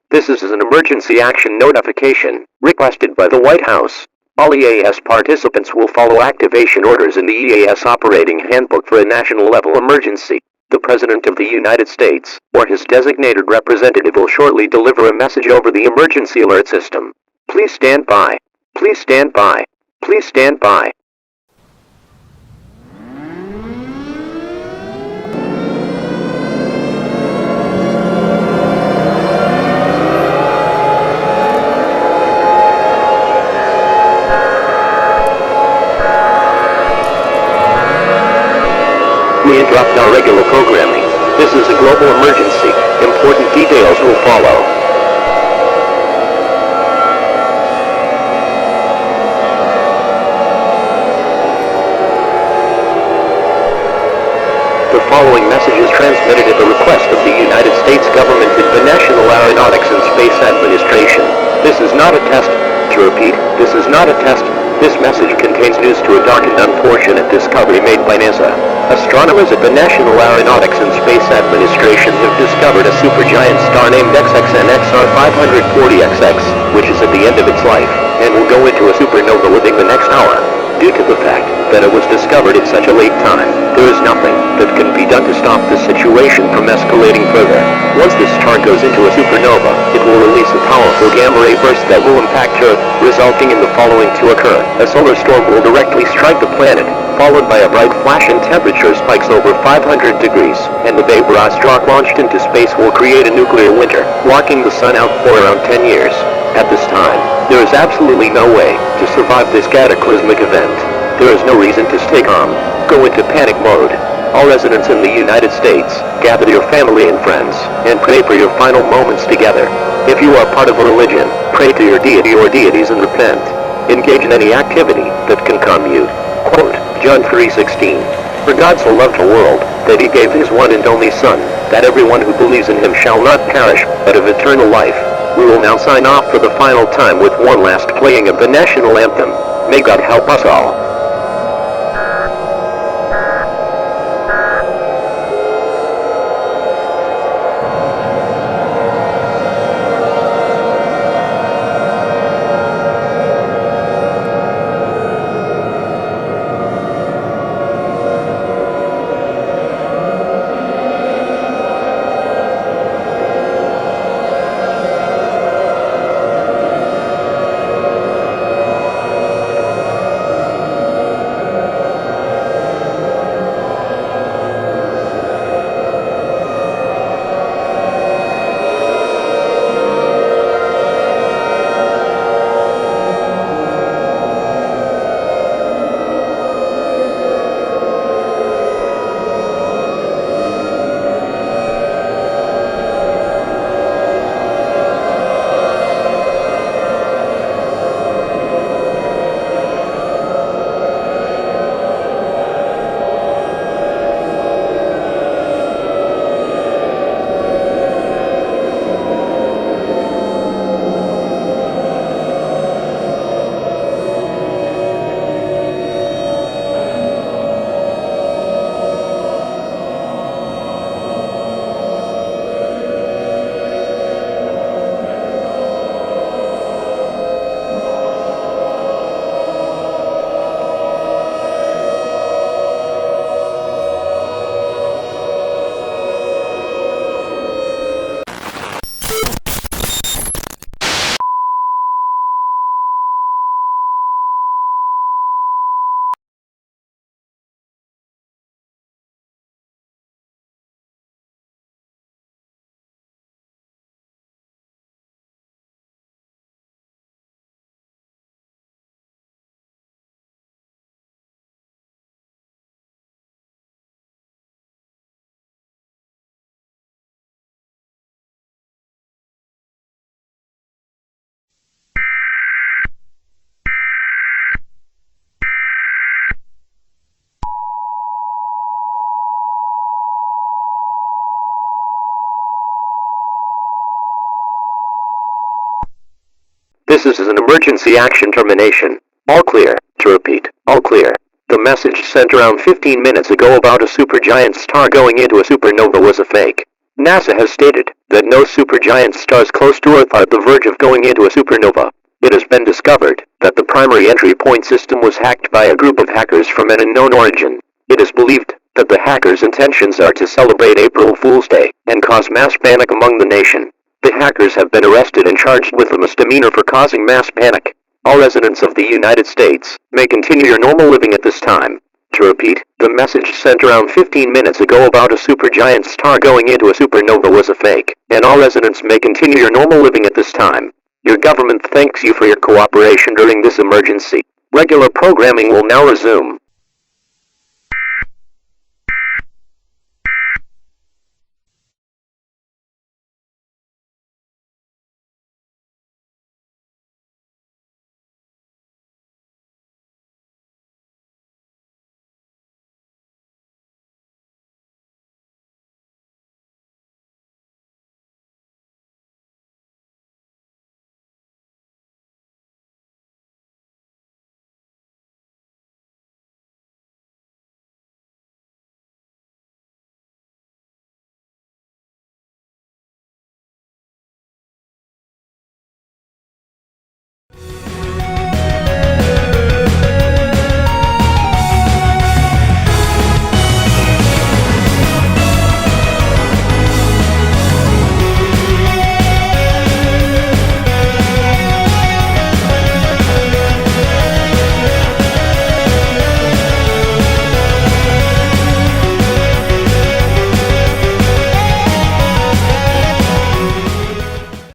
This is an emergency action notification requested by the White House. All EAS participants will follow activation orders in the EAS operating handbook for a national level emergency. The President of the United States, or his designated representative, will shortly deliver a message over the emergency alert system. Please stand by. Please stand by. Please stand by. We interrupt our regular programming. This is a global emergency. Important details will follow. The following message is transmitted at the request of the United States government and the National Aeronautics and Space Administration. This is not a test. To repeat, this is not a test. This message contains news to a dark and unfortunate discovery made by NASA. Astronomers at the National Aeronautics and Space Administration have discovered a supergiant star named XXNXR 540XX, which is at the end of its life, and will go into a supernova within the next hour. Due to the fact that it was discovered at such a late time, there is nothing that can be done to stop the situation from escalating further. Once this star goes into a supernova, it will release a powerful gamma ray burst that will impact Earth, resulting in the following to occur. A solar storm will directly strike the planet, followed by a bright flash and temperature spikes over 500 degrees, and the vaporized rock launched into space will create a nuclear winter, locking the sun out for around 10 years. At this time, there is absolutely no way to survive this cataclysmic event. There is no reason to stay calm. Go into panic mode. All residents in the United States, gather your family and friends, and pray for your final moments together. If you are part of a religion, pray to your deity or deities and repent. Engage in any activity that can calm you. Quote, John 3:16. For God so loved the world, that he gave his one and only Son, that everyone who believes in him shall not perish, but have eternal life. We will now sign off for the final time with one last playing of the national anthem. May God help us all. This is an emergency action termination. All clear. To repeat, all clear. The message sent around 15 minutes ago about a supergiant star going into a supernova was a fake. NASA has stated that no supergiant stars close to Earth are at the verge of going into a supernova. It has been discovered that the primary entry point system was hacked by a group of hackers from an unknown origin. It is believed that the hackers' intentions are to celebrate April Fool's Day and cause mass panic among the nation. The hackers have been arrested and charged with a misdemeanor for causing mass panic. All residents of the United States may continue your normal living at this time. To repeat, the message sent around 15 minutes ago about a supergiant star going into a supernova was a fake, and all residents may continue your normal living at this time. Your government thanks you for your cooperation during this emergency. Regular programming will now resume.